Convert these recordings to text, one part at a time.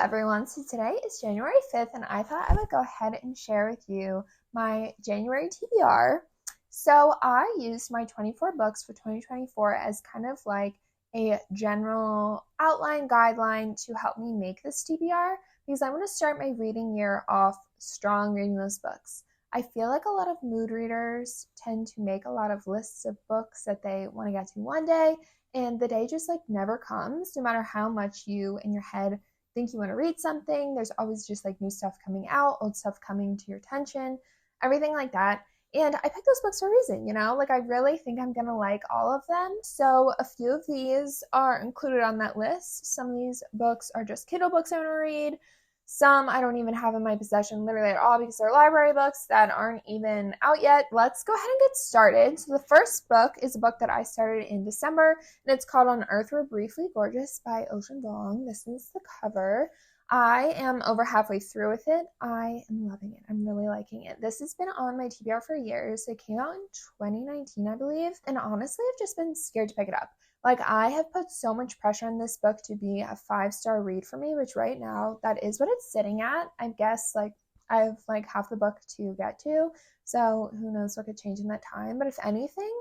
everyone. So today is January 5th, and I thought I would go ahead and share with you my January TBR. So I used my 24 books for 2024 as kind of like a general outline guideline to help me make this TBR because I want to start my reading year off strong reading those books. I feel like a lot of mood readers tend to make a lot of lists of books that they want to get to one day, and the day just like never comes, no matter how much you in your head think you want to read something. There's always just like new stuff coming out, old stuff coming to your attention, everything like that. And I picked those books for a reason, like I really think I'm gonna like all of them. So a few of these are included on that list. Some of these books are just Kindle books I want to read. Some I don't even have in my possession literally at all because they're library books that aren't even out yet. Let's go ahead and get started. So the first book is a book that I started in December, and it's called On Earth We're Briefly Gorgeous by Ocean Vuong. This is the cover. I am over halfway through with it. I am loving it. I'm really liking it. This has been on my TBR for years. It came out in 2019, I believe. And honestly, I've just been scared to pick it up. Like, I have put so much pressure on this book to be a 5-star read for me, which right now, that is what it's sitting at. I guess, I have half the book to get to. So who knows what could change in that time. But if anything,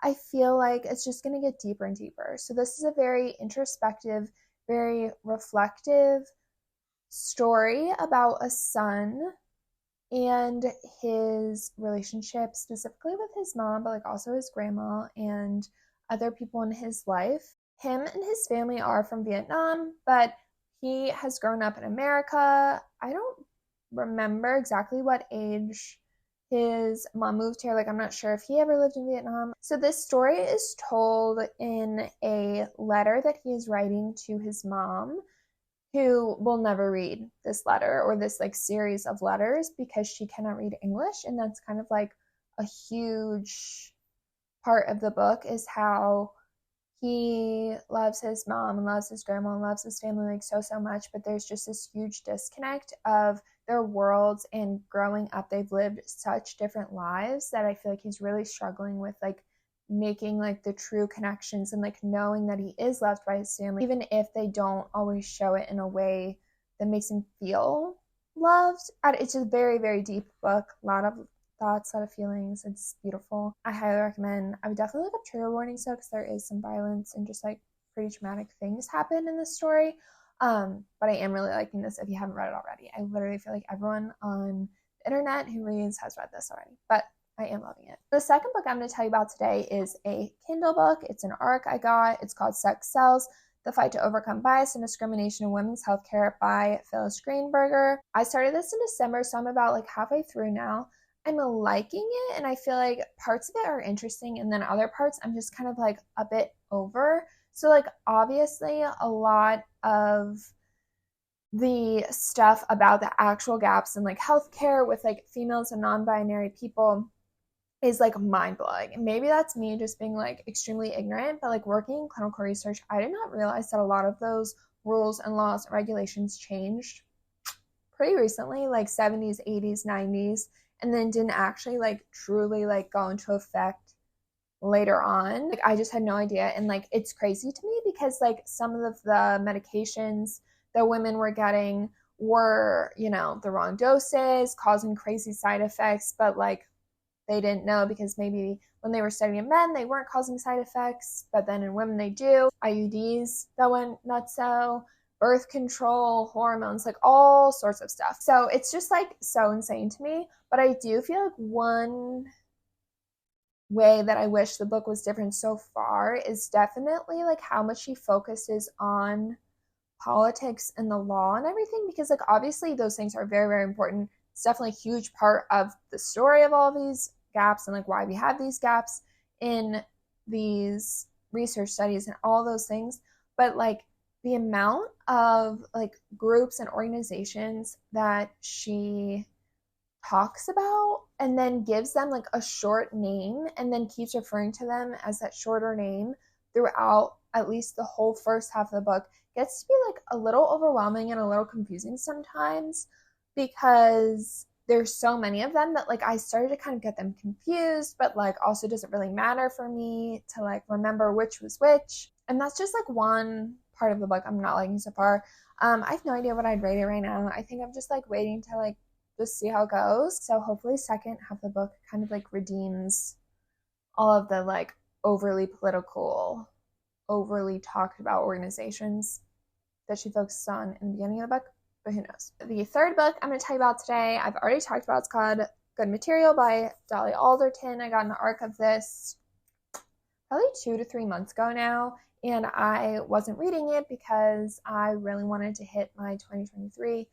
I feel like it's just going to get deeper and deeper. So this is a very introspective, very reflective story about a son and his relationship specifically with his mom, but also his grandma and other people in his life. Him and his family are from Vietnam, but he has grown up in America. I don't remember exactly what age his mom moved here. I'm not sure if he ever lived in Vietnam. So this story is told in a letter that he is writing to his mom, who will never read this letter or this series of letters because she cannot read English. And that's kind of a huge part of the book, is how he loves his mom and loves his grandma and loves his family so much, but there's just this huge disconnect of their worlds, and growing up they've lived such different lives that I feel like he's really struggling with making the true connections and knowing that he is loved by his family, even if they don't always show it in a way that makes him feel loved. It's a very, very deep book, a lot of thoughts, a lot of feelings. It's beautiful. I highly recommend. I would definitely look up trigger warnings though, because there is some violence and just pretty traumatic things happen in this story. But I am really liking this if you haven't read it already. I literally feel like everyone on the internet who reads has read this already, but I am loving it. The second book I'm going to tell you about today is a Kindle book. It's an ARC I got. It's called Sex Sells: The Fight to Overcome Bias and Discrimination in Women's Healthcare by Phyllis Greenberger. I started this in December, so I'm about halfway through now. I'm liking it, and I feel like parts of it are interesting, and then other parts I'm just kind of a bit over. So obviously a lot of the stuff about the actual gaps in healthcare with females and non-binary people is mind-blowing. And maybe that's me just being extremely ignorant, but working in clinical research, I did not realize that a lot of those rules and laws and regulations changed pretty recently, 70s, 80s, 90s, and then didn't actually truly go into effect later on. I just had no idea. And it's crazy to me because some of the medications that women were getting were, the wrong doses, causing crazy side effects, but they didn't know because maybe when they were studying in men, they weren't causing side effects, but then in women they do. IUDs that went nutso, birth control, hormones, all sorts of stuff. So it's just so insane to me. But I do feel one way that I wish the book was different so far is definitely how much she focuses on politics and the law and everything, because obviously those things are very, very important. It's definitely a huge part of the story of all these gaps and why we have these gaps in these research studies and all those things. But the amount of groups and organizations that she talks about and then gives them a short name and then keeps referring to them as that shorter name throughout at least the whole first half of the book gets to be a little overwhelming and a little confusing sometimes, because there's so many of them that I started to kind of get them confused, but also doesn't really matter for me to remember which was which. And that's just one part of the book I'm not liking so far. I have no idea what I'd rate it right now. I think I'm just like waiting to like just see how it goes. So hopefully second half of the book kind of like redeems all of the like overly political, overly talked about organizations that she focuses on in the beginning of the book, but who knows. The third book I'm going to tell you about today, I've already talked about. It's called Good Material by Dolly Alderton. I got an arc of this probably 2 to 3 months ago now, and I wasn't reading it because I really wanted to hit my 2023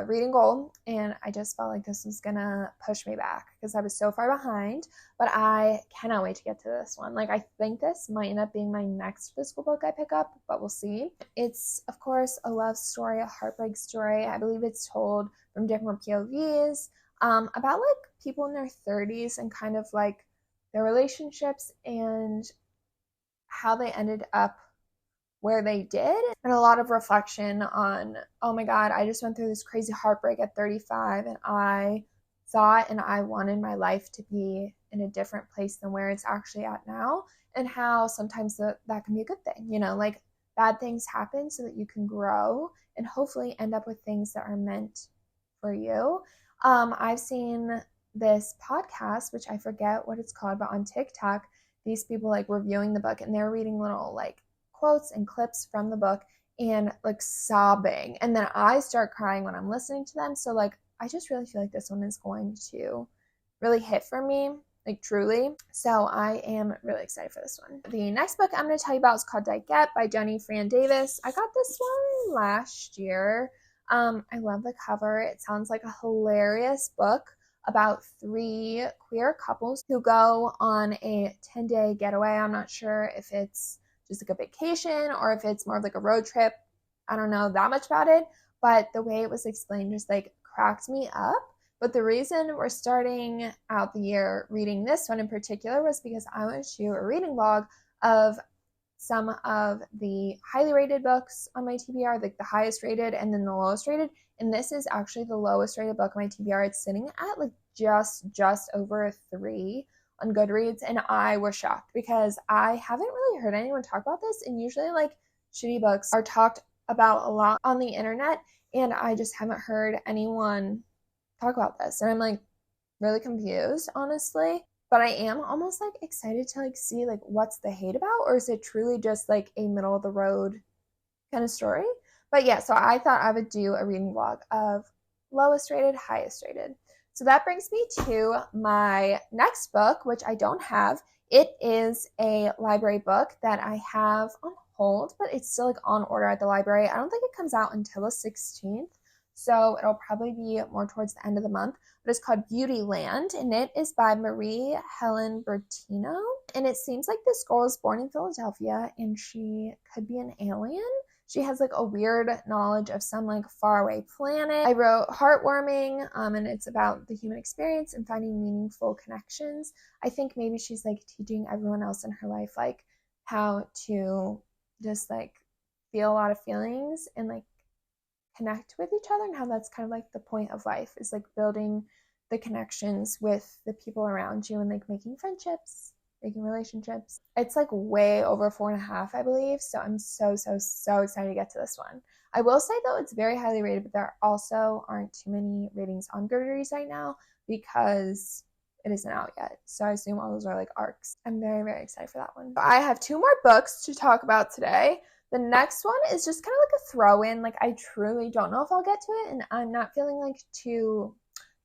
reading goal, and I just felt like this was gonna push me back because I was so far behind. But I cannot wait to get to this one. Like, I think this might end up being my next physical book I pick up, but we'll see. It's, of course, a love story, a heartbreak story. I believe it's told from different POVs, about like people in their 30s and kind of like their relationships and how they ended up where they did, and a lot of reflection on, oh my God, I just went through this crazy heartbreak at 35, and I thought and I wanted my life to be in a different place than where it's actually at now, and how sometimes that can be a good thing, you know, like bad things happen so that you can grow and hopefully end up with things that are meant for you. I've seen this podcast, which I forget what it's called, but on TikTok, these people like reviewing the book, and they're reading little like quotes and clips from the book and like sobbing, and then I start crying when I'm listening to them. So like I just really feel like this one is going to really hit for me, like truly. So I am really excited for this one. The next book I'm going to tell you about is called Daggett by Jenny Fran Davis. I got this one last year. I love the cover. It sounds like a hilarious book about 3 queer couples who go on a 10-day getaway. I'm not sure if it's just like a vacation or if it's more of like a road trip. I don't know that much about it, but the way it was explained just like cracked me up. But the reason we're starting out the year reading this one in particular was because I went to a reading log of some of the highly rated books on my TBR, like the highest rated and then the lowest rated. And this is actually the lowest rated book on my TBR. It's sitting at like just over a 3 on Goodreads, and I was shocked because I haven't really heard anyone talk about this, and usually like shitty books are talked about a lot on the internet, and I just haven't heard anyone talk about this, and I'm like really confused, honestly. But I am almost like excited to like see like what's the hate about, or is it truly just like a middle of the road kind of story? But yeah, so I thought I would do a reading vlog of lowest rated, highest rated. So that brings me to my next book, which I don't have. It is a library book that I have on hold, but it's still like on order at the library. I don't think it comes out until the 16th, so it'll probably be more towards the end of the month. But it's called Beautyland, and it is by Marie Helen Bertino. And it seems like this girl is born in Philadelphia, and she could be an alien. She has like a weird knowledge of some like faraway planet. I wrote heartwarming, and it's about the human experience and finding meaningful connections. I think maybe she's like teaching everyone else in her life like how to just like feel a lot of feelings and like connect with each other, and how that's kind of like the point of life, is like building the connections with the people around you and like making friendships, making relationships. It's like way over 4.5, I believe. So I'm so excited to get to this one. I will say though, it's very highly rated, but there also aren't too many ratings on Goodreads right now because it isn't out yet. So I assume all those are like arcs. I'm very excited for that one. I have 2 more books to talk about today. The next one is just kind of like a throw-in. Like I truly don't know if I'll get to it, and I'm not feeling like too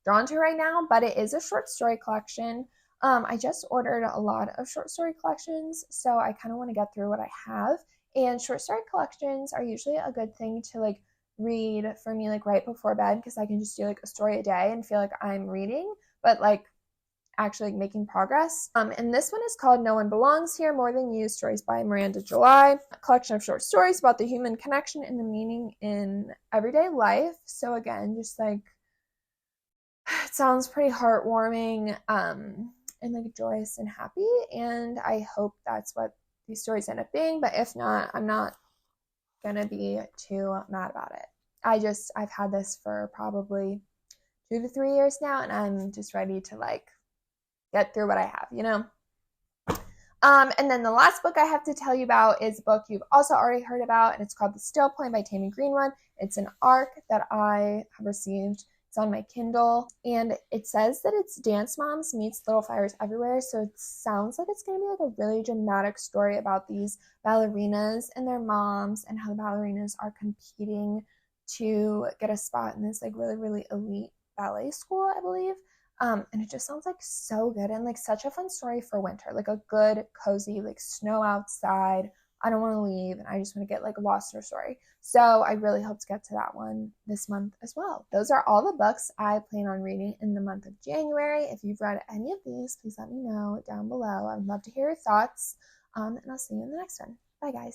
drawn to right now, but it is a short story collection. I just ordered a lot of short story collections, so I kind of want to get through what I have. And short story collections are usually a good thing to like read for me like right before bed, because I can just do like a story a day and feel like I'm reading, but like actually making progress. And this one is called No One Belongs Here, More Than You, Stories by Miranda July, a collection of short stories about the human connection and the meaning in everyday life. So again, just like, it sounds pretty heartwarming, and like joyous and happy, and I hope that's what these stories end up being. But if not, I'm not gonna be too mad about it. I've had this for probably 2 to 3 years now, and I'm just ready to like get through what I have, you know? And then the last book I have to tell you about is a book you've also already heard about, and it's called The Still Point by Tammy Greenwood. It's an ARC that I have received. It's on my Kindle, and it says that it's Dance Moms meets Little Fires Everywhere, so it sounds like it's going to be like a really dramatic story about these ballerinas and their moms and how the ballerinas are competing to get a spot in this like really, really elite ballet school, I believe. And it just sounds like so good and like such a fun story for winter, like a good, cozy, like snow outside. I don't want to leave and I just want to get like lost in a story. So I really hope to get to that one this month as well. Those are all the books I plan on reading in the month of January. If you've read any of these, please let me know down below. I'd love to hear your thoughts. And I'll see you in the next one. Bye, guys.